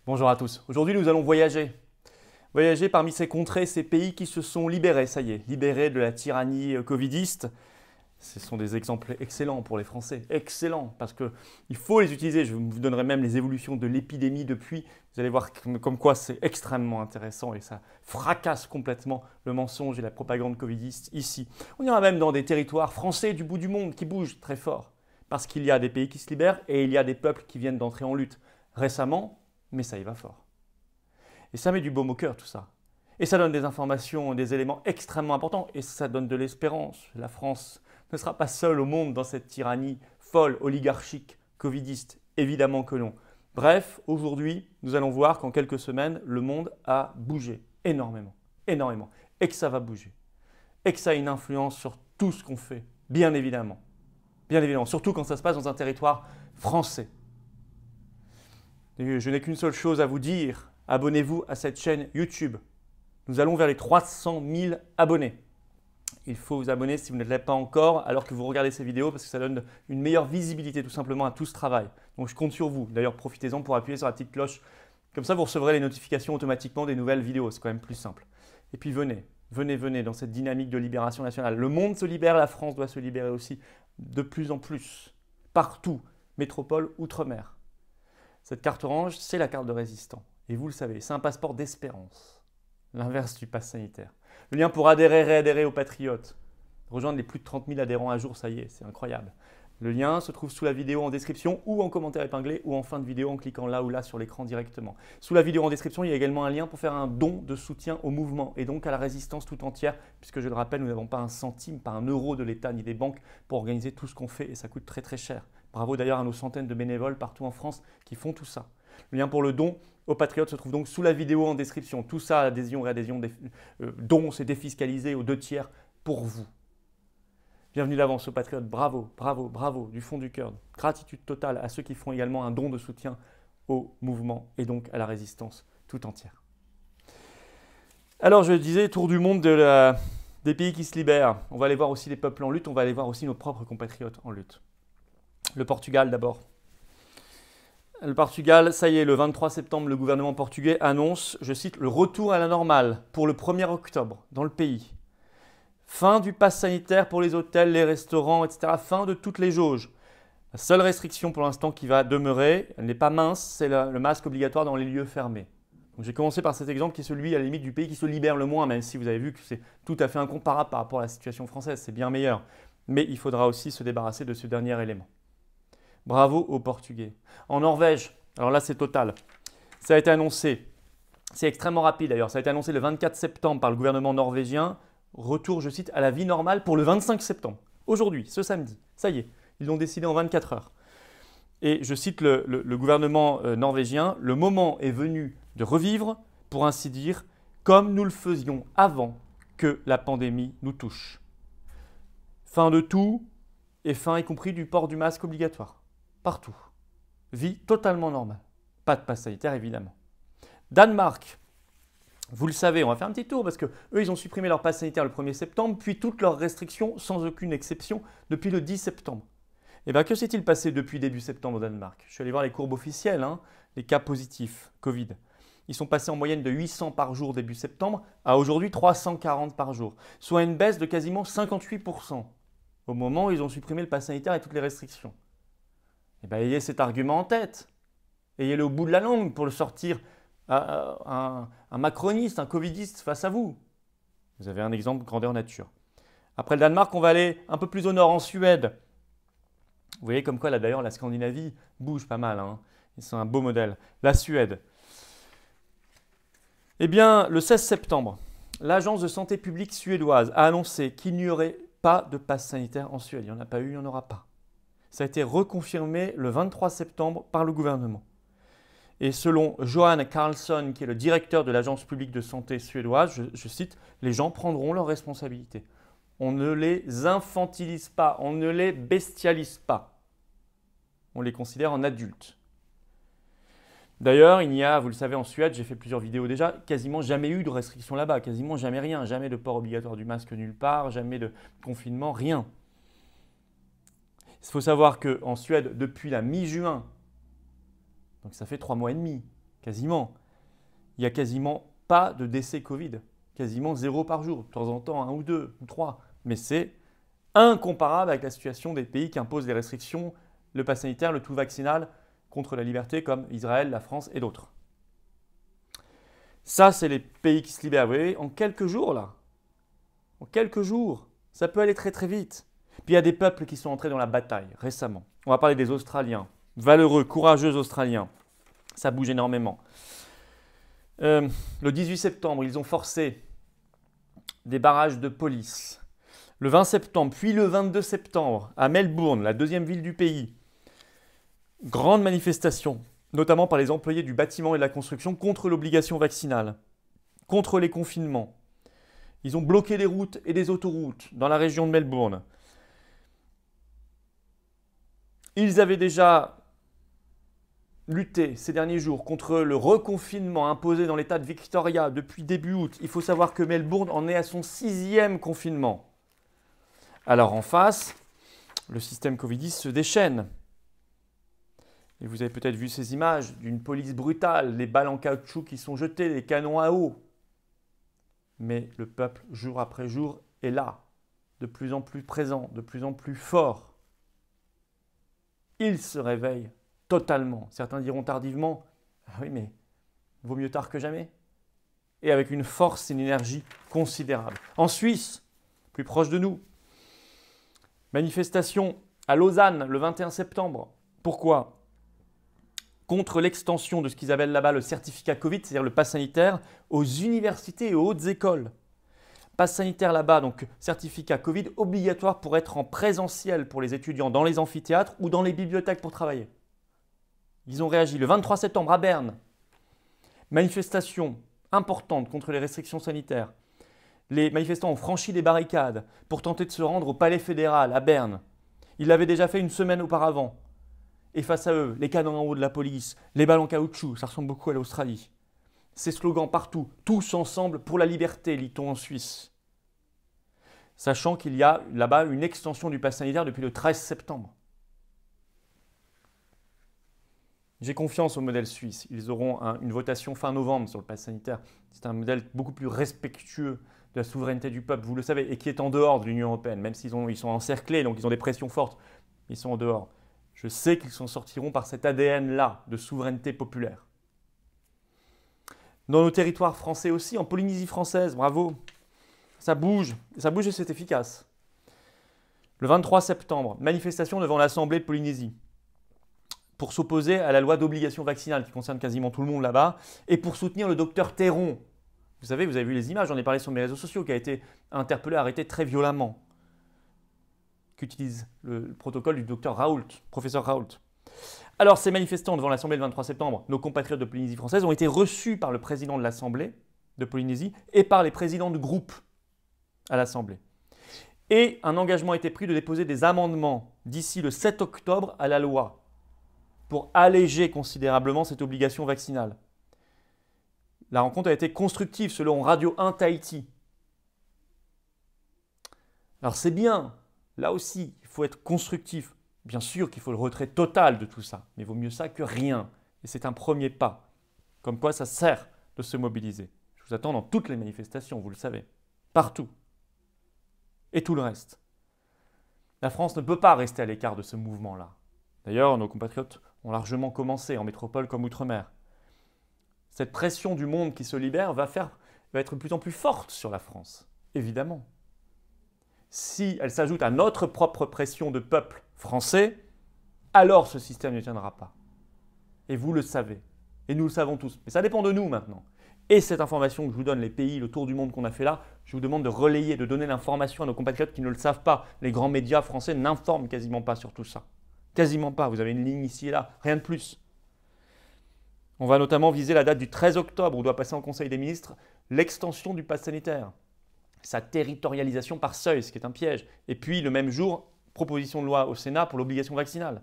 Bonjour à tous. Aujourd'hui, nous allons voyager. Voyager parmi ces contrées, ces pays qui se sont libérés, ça y est, libérés de la tyrannie covidiste. Ce sont des exemples excellents pour les Français. Excellents, parce qu'il faut les utiliser. Je vous donnerai même les évolutions de l'épidémie depuis. Vous allez voir comme quoi c'est extrêmement intéressant et ça fracasse complètement le mensonge et la propagande covidiste ici. On ira même dans des territoires français du bout du monde qui bougent très fort. Parce qu'il y a des pays qui se libèrent et il y a des peuples qui viennent d'entrer en lutte. Récemment, mais ça y va fort. Et ça met du baume au cœur tout ça. Et ça donne des informations, des éléments extrêmement importants. Et ça donne de l'espérance. La France ne sera pas seule au monde dans cette tyrannie folle, oligarchique, covidiste. Évidemment que non. Bref, aujourd'hui, nous allons voir qu'en quelques semaines, le monde a bougé énormément. Énormément. Et que ça va bouger. Et que ça a une influence sur tout ce qu'on fait. Bien évidemment. Bien évidemment. Surtout quand ça se passe dans un territoire français. Et je n'ai qu'une seule chose à vous dire. Abonnez-vous à cette chaîne YouTube. Nous allons vers les 300 000 abonnés. Il faut vous abonner si vous ne l'êtes pas encore alors que vous regardez ces vidéos parce que ça donne une meilleure visibilité tout simplement à tout ce travail. Donc je compte sur vous. D'ailleurs, profitez-en pour appuyer sur la petite cloche. Comme ça, vous recevrez les notifications automatiquement des nouvelles vidéos. C'est quand même plus simple. Et puis venez dans cette dynamique de libération nationale. Le monde se libère, la France doit se libérer aussi de plus en plus. Partout, métropole, outre-mer. Cette carte orange, c'est la carte de résistant. Et vous le savez, c'est un passeport d'espérance. L'inverse du pass sanitaire. Le lien pour adhérer, réadhérer aux Patriotes. Rejoindre les plus de 30 000 adhérents à jour, ça y est, c'est incroyable. Le lien se trouve sous la vidéo en description ou en commentaire épinglé ou en fin de vidéo en cliquant là ou là sur l'écran directement. Sous la vidéo en description, il y a également un lien pour faire un don de soutien au mouvement et donc à la résistance tout entière, puisque je le rappelle, nous n'avons pas un centime, pas un euro de l'État ni des banques pour organiser tout ce qu'on fait et ça coûte très très cher. Bravo d'ailleurs à nos centaines de bénévoles partout en France qui font tout ça. Le lien pour le don aux Patriotes se trouve donc sous la vidéo en description. Tout ça, adhésion, réadhésion, don, c'est défiscalisé aux 2/3 pour vous. Bienvenue d'avance aux Patriotes, bravo, bravo, bravo, du fond du cœur. Gratitude totale à ceux qui font également un don de soutien au mouvement et donc à la résistance tout entière. Alors je disais, tour du monde des pays qui se libèrent. On va aller voir aussi les peuples en lutte, on va aller voir aussi nos propres compatriotes en lutte. Le Portugal d'abord. Le Portugal, ça y est, le 23 septembre, le gouvernement portugais annonce, je cite, le retour à la normale pour le 1er octobre dans le pays. Fin du pass sanitaire pour les hôtels, les restaurants, etc. Fin de toutes les jauges. La seule restriction pour l'instant qui va demeurer, elle n'est pas mince, c'est le masque obligatoire dans les lieux fermés. J'ai commencé par cet exemple qui est celui à la limite du pays qui se libère le moins, même si vous avez vu que c'est tout à fait incomparable par rapport à la situation française, c'est bien meilleur. Mais il faudra aussi se débarrasser de ce dernier élément. Bravo aux Portugais. En Norvège, alors là c'est total. Ça a été annoncé, c'est extrêmement rapide d'ailleurs, ça a été annoncé le 24 septembre par le gouvernement norvégien. Retour, je cite, à la vie normale pour le 25 septembre. Aujourd'hui, ce samedi, ça y est, ils l'ont décidé en 24 heures. Et je cite le gouvernement norvégien, le moment est venu de revivre, pour ainsi dire, comme nous le faisions avant que la pandémie nous touche. Fin de tout et fin y compris du port du masque obligatoire. Partout. Vie totalement normale. Pas de passe sanitaire évidemment. Danemark, vous le savez, on va faire un petit tour parce qu'eux, ils ont supprimé leur passe sanitaire le 1er septembre, puis toutes leurs restrictions, sans aucune exception, depuis le 10 septembre. Et bien, que s'est-il passé depuis début septembre au Danemark? Je suis allé voir les courbes officielles, les cas positifs Covid. Ils sont passés en moyenne de 800 par jour début septembre à aujourd'hui 340 par jour, soit une baisse de quasiment 58% au moment où ils ont supprimé le pass sanitaire et toutes les restrictions. Eh bien, ayez cet argument en tête. Ayez-le au bout de la langue pour le sortir à un macroniste, un covidiste face à vous. Vous avez un exemple grandeur nature. Après le Danemark, on va aller un peu plus au nord, en Suède. Vous voyez comme quoi, là d'ailleurs, la Scandinavie bouge pas mal. C'est un beau modèle. La Suède. Eh bien, le 16 septembre, l'Agence de santé publique suédoise a annoncé qu'il n'y aurait pas de passe sanitaire en Suède. Il n'y en a pas eu, il n'y en aura pas. Ça a été reconfirmé le 23 septembre par le gouvernement. Et selon Johan Carlsson, qui est le directeur de l'Agence publique de santé suédoise, je cite, « Les gens prendront leurs responsabilités. On ne les infantilise pas, on ne les bestialise pas. On les considère en adultes. » D'ailleurs, il n'y a, vous le savez, en Suède, j'ai fait plusieurs vidéos déjà, quasiment jamais eu de restrictions là-bas, quasiment jamais rien, jamais de port obligatoire du masque nulle part, jamais de confinement, rien. Il faut savoir qu'en Suède, depuis la mi-juin, donc ça fait 3 mois et demi, quasiment. Il n'y a quasiment pas de décès Covid. Quasiment 0 par jour. De temps en temps, 1 ou 2 ou 3. Mais c'est incomparable avec la situation des pays qui imposent des restrictions, le pass sanitaire, le tout vaccinal contre la liberté comme Israël, la France et d'autres. Ça, c'est les pays qui se libèrent. Vous voyez, en quelques jours, là. En quelques jours. Ça peut aller très très vite. Puis il y a des peuples qui sont entrés dans la bataille récemment. On va parler des Australiens. Valeureux, courageux Australiens. Ça bouge énormément. Le 18 septembre, ils ont forcé des barrages de police. Le 20 septembre, puis le 22 septembre, à Melbourne, la deuxième ville du pays, grande manifestation, notamment par les employés du bâtiment et de la construction contre l'obligation vaccinale, contre les confinements. Ils ont bloqué des routes et des autoroutes dans la région de Melbourne. Ils avaient déjà lutté ces derniers jours contre le reconfinement imposé dans l'État de Victoria depuis début août. Il faut savoir que Melbourne en est à son 6e confinement. Alors en face, le système Covidis se déchaîne. Et vous avez peut-être vu ces images d'une police brutale, les balles en caoutchouc qui sont jetées, les canons à eau. Mais le peuple, jour après jour, est là, de plus en plus présent, de plus en plus fort. Il se réveille totalement. Certains diront tardivement, ah oui, mais vaut mieux tard que jamais. Et avec une force et une énergie considérables. En Suisse, plus proche de nous, manifestation à Lausanne le 21 septembre. Pourquoi ? Contre l'extension de ce qu'ils appellent là-bas le certificat Covid, c'est-à-dire le pass sanitaire, aux universités et aux hautes écoles. Pass sanitaire là-bas, donc certificat Covid obligatoire pour être en présentiel pour les étudiants dans les amphithéâtres ou dans les bibliothèques pour travailler. Ils ont réagi le 23 septembre à Berne. Manifestation importante contre les restrictions sanitaires. Les manifestants ont franchi des barricades pour tenter de se rendre au palais fédéral à Berne. Ils l'avaient déjà fait une semaine auparavant. Et face à eux, les canons en haut de la police, les balles en caoutchouc, ça ressemble beaucoup à l'Australie. Ces slogans partout, tous ensemble pour la liberté, lit-on en Suisse. Sachant qu'il y a là-bas une extension du pass sanitaire depuis le 13 septembre. J'ai confiance au modèle suisse. Ils auront une votation fin novembre sur le pass sanitaire. C'est un modèle beaucoup plus respectueux de la souveraineté du peuple, vous le savez, et qui est en dehors de l'Union européenne, même s'ils sont encerclés, donc ils ont des pressions fortes. Ils sont en dehors. Je sais qu'ils s'en sortiront par cet ADN-là de souveraineté populaire. Dans nos territoires français aussi, en Polynésie française, bravo, ça bouge et c'est efficace. Le 23 septembre, manifestation devant l'Assemblée de Polynésie pour s'opposer à la loi d'obligation vaccinale qui concerne quasiment tout le monde là-bas et pour soutenir le docteur Théron. Vous savez, vous avez vu les images, j'en ai parlé sur mes réseaux sociaux, qui a été interpellé, arrêté très violemment, qu'utilise le protocole du docteur Raoult, professeur Raoult. Alors, ces manifestants devant l'Assemblée le 23 septembre, nos compatriotes de Polynésie française, ont été reçus par le président de l'Assemblée de Polynésie et par les présidents de groupe à l'Assemblée. Et un engagement a été pris de déposer des amendements d'ici le 7 octobre à la loi pour alléger considérablement cette obligation vaccinale. La rencontre a été constructive selon Radio 1 Tahiti. Alors c'est bien, là aussi, il faut être constructif. Bien sûr qu'il faut le retrait total de tout ça, mais il vaut mieux ça que rien. Et c'est un premier pas. Comme quoi ça sert de se mobiliser. Je vous attends dans toutes les manifestations, vous le savez. Partout. Et tout le reste. La France ne peut pas rester à l'écart de ce mouvement-là. D'ailleurs, nos compatriotes ont largement commencé en métropole comme outre-mer. Cette pression du monde qui se libère va être de plus en plus forte sur la France, évidemment. Si elle s'ajoute à notre propre pression de peuple français, alors ce système ne tiendra pas. Et vous le savez. Et nous le savons tous. Mais ça dépend de nous maintenant. Et cette information que je vous donne, les pays, le tour du monde qu'on a fait là, je vous demande de relayer, de donner l'information à nos compatriotes qui ne le savent pas. Les grands médias français n'informent quasiment pas sur tout ça. Quasiment pas. Vous avez une ligne ici et là, rien de plus. On va notamment viser la date du 13 octobre où doit passer en Conseil des ministres l'extension du pass sanitaire. Sa territorialisation par seuil, ce qui est un piège. Et puis le même jour, proposition de loi au Sénat pour l'obligation vaccinale.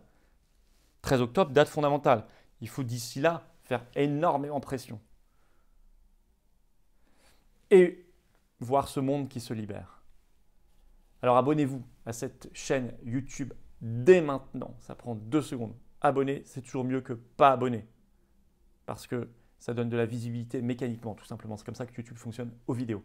13 octobre, date fondamentale. Il faut d'ici là faire énormément pression. Et voir ce monde qui se libère. Alors abonnez-vous à cette chaîne YouTube dès maintenant. Ça prend 2 secondes. Abonner, c'est toujours mieux que pas abonner. Parce que Ça donne de la visibilité mécaniquement, tout simplement. C'est comme ça que YouTube fonctionne aux vidéos.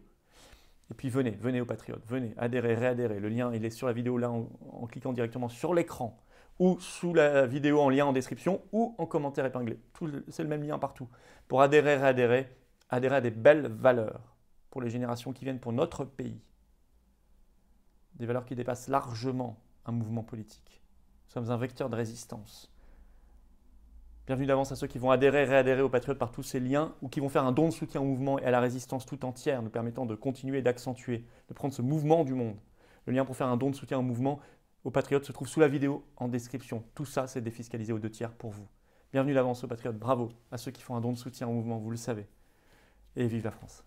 Et puis venez aux Patriotes, venez, adhérez, réadhérez. Le lien, il est sur la vidéo là en cliquant directement sur l'écran ou sous la vidéo en lien en description ou en commentaire épinglé. C'est le même lien partout. Pour adhérer, réadhérer, adhérer à des belles valeurs pour les générations qui viennent, pour notre pays. Des valeurs qui dépassent largement un mouvement politique. Nous sommes un vecteur de résistance. Bienvenue d'avance à ceux qui vont adhérer, réadhérer aux Patriotes par tous ces liens ou qui vont faire un don de soutien au mouvement et à la résistance tout entière, nous permettant de continuer, d'accentuer, de prendre ce mouvement du monde. Le lien pour faire un don de soutien au mouvement aux Patriotes se trouve sous la vidéo en description. Tout ça, c'est défiscalisé aux 2/3 pour vous. Bienvenue d'avance aux Patriotes. Bravo à ceux qui font un don de soutien au mouvement, vous le savez. Et vive la France.